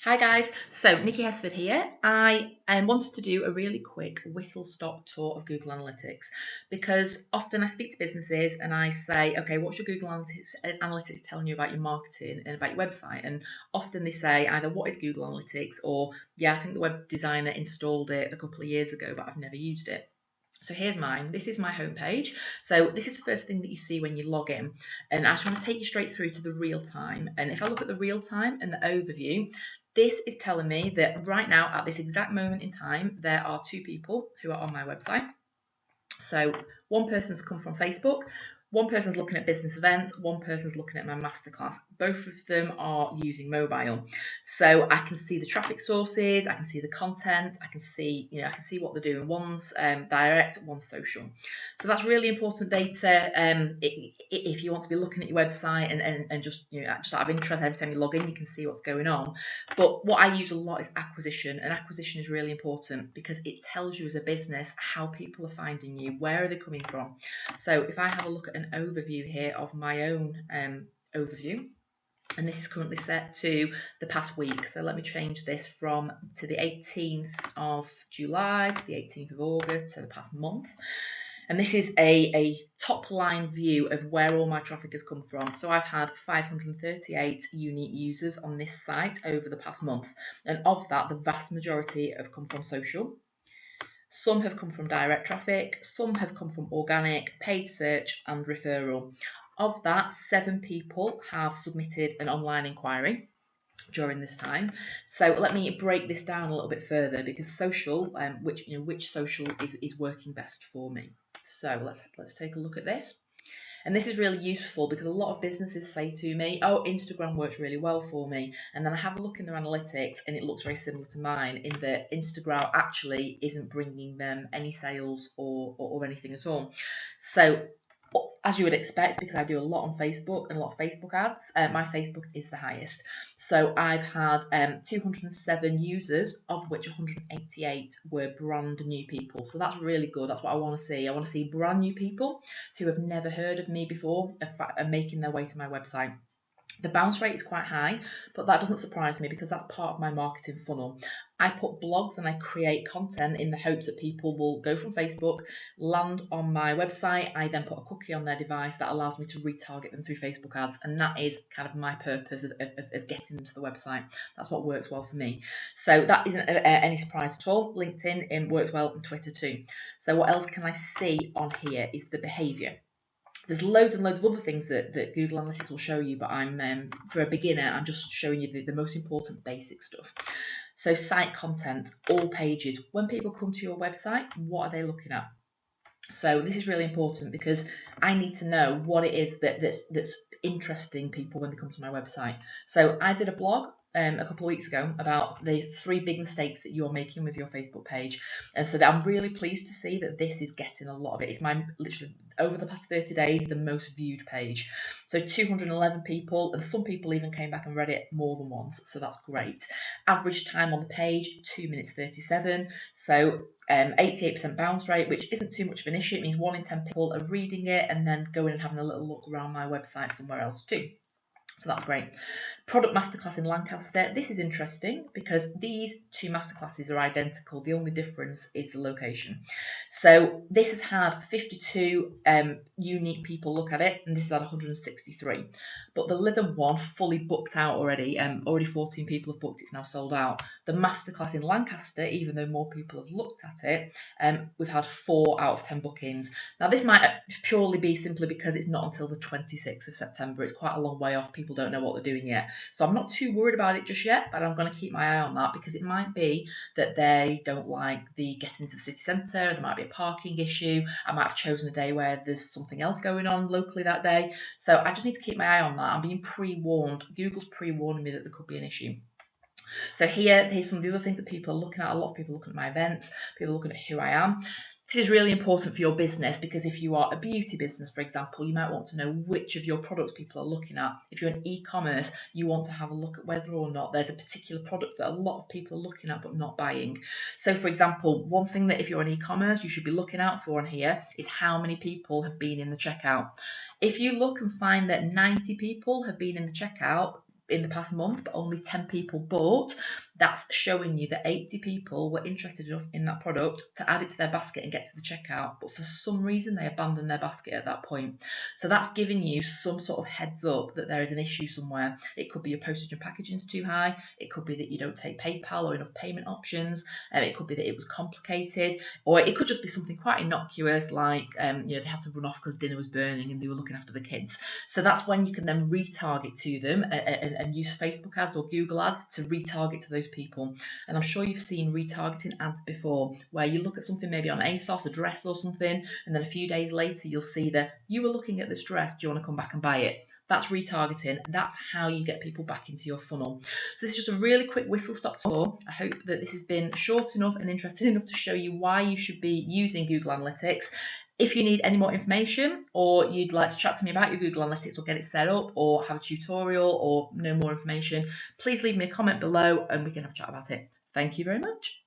Hi guys, so Nikki Hesford here. I wanted to do a really quick whistle-stop tour of Google Analytics because often I speak to businesses and I say, okay, what's your Google Analytics telling you about your marketing and about your website? And often they say either what is Google Analytics or yeah, I think the web designer installed it a couple of years ago, but I've never used it. So here's mine. This is my homepage. So this is the first thing that you see when you log in. And I just want to take you straight through to the real time. And if I look at the real time and the overview, this is telling me that right now, at this exact moment in time, there are two people who are on my website. So one person's come from Facebook, one person's looking at business events, one person's looking at my masterclass. Both of them are using mobile. So I can see the traffic sources, I can see the content, I can see, I can see what they're doing. One's direct, one's social. So that's really important data. If you want to be looking at your website and just, just out of interest, every time you log in, you can see what's going on. But what I use a lot is acquisition, and acquisition is really important because it tells you as a business how people are finding you, where are they coming from. So if I have a look at an overview here of my own overview, and this is currently set to the past week. So let me change this to the 18th of July to the 18th of August, so the past month. And this is a top line view of where all my traffic has come from. So I've had 538 unique users on this site over the past month. And of that, the vast majority have come from social. Some have come from direct traffic, some have come from organic, paid search and referral. Of that, 7 people have submitted an online inquiry during this time. So let me break this down a little bit further because social, which social is working best for me. So let's take a look at this. And this is really useful because a lot of businesses say to me, oh, Instagram works really well for me. And then I have a look in their analytics and it looks very similar to mine in that Instagram actually isn't bringing them any sales or anything at all. So as you would expect, because I do a lot on Facebook and a lot of Facebook ads, my Facebook is the highest. So I've had 207 users, of which 188 were brand new people. So that's really good. That's what I want to see. I want to see brand new people who have never heard of me before are making their way to my website. The bounce rate is quite high, but that doesn't surprise me because that's part of my marketing funnel. I put blogs and I create content in the hopes that people will go from Facebook, land on my website. I then put a cookie on their device that allows me to retarget them through Facebook ads. And that is kind of my purpose of getting them to the website. That's what works well for me. So that isn't any surprise at all. LinkedIn works well and Twitter too. So what else can I see on here is the behavior. There's loads and loads of other things that Google Analytics will show you, but I'm for a beginner, I'm just showing you the most important basic stuff. So site content, all pages. When people come to your website, what are they looking at? So this is really important because I need to know what it is that's interesting people when they come to my website. So I did a blog a couple of weeks ago about the 3 big mistakes that you're making with your Facebook page, and so I'm really pleased to see that this is getting a lot of it. It's my literally over the past 30 days the most viewed page. So 211 people, and some people even came back and read it more than once, so that's great. Average time on the page 2 minutes 37. So 88% bounce rate, which isn't too much of an issue. It means 1 in 10 people are reading it and then going and having a little look around my website somewhere else too. So that's great. Product Masterclass in Lancaster. This is interesting because these 2 masterclasses are identical. The only difference is the location. So this has had 52 unique people look at it, and this has had 163. But the Lytham one fully booked out already. Already 14 people have booked. It's now sold out. The masterclass in Lancaster, even though more people have looked at it, we've had 4 out of 10 bookings. Now this might purely be simply because it's not until the 26th of September. It's quite a long way off. People don't know what they're doing yet. So I'm not too worried about it just yet, but I'm going to keep my eye on that because it might be that they don't like the getting into the city centre. There might be a parking issue. I might have chosen a day where there's something else going on locally that day. So I just need to keep my eye on that. I'm being pre-warned. Google's pre-warning me that there could be an issue. So here's some of the other things that people are looking at. A lot of people are looking at my events. People are looking at who I am. This is really important for your business because if you are a beauty business, for example, you might want to know which of your products people are looking at. If you're an e-commerce, you want to have a look at whether or not there's a particular product that a lot of people are looking at but not buying. So for example, one thing that if you're an e-commerce, you should be looking out for on here is how many people have been in the checkout. If you look and find that 90 people have been in the checkout, in the past month, but only 10 people bought, that's showing you that 80 people were interested enough in that product to add it to their basket and get to the checkout, but for some reason they abandoned their basket at that point. So that's giving you some sort of heads up that there is an issue somewhere. It could be your postage and packaging is too high. It could be that you don't take PayPal or enough payment options. It could be that it was complicated, or it could just be something quite innocuous, like they had to run off because dinner was burning and they were looking after the kids. So that's when you can then retarget to them and use Facebook ads or Google ads to retarget to those people. And I'm sure you've seen retargeting ads before, where you look at something maybe on ASOS, a dress or something, and then a few days later you'll see that you were looking at this dress, do you want to come back and buy it? That's retargeting. That's how you get people back into your funnel. So this is just a really quick whistle-stop tour. I hope that this has been short enough and interesting enough to show you why you should be using Google Analytics. If you need any more information, or you'd like to chat to me about your Google Analytics or get it set up, or have a tutorial, or know more information, please leave me a comment below and we can have a chat about it. Thank you very much.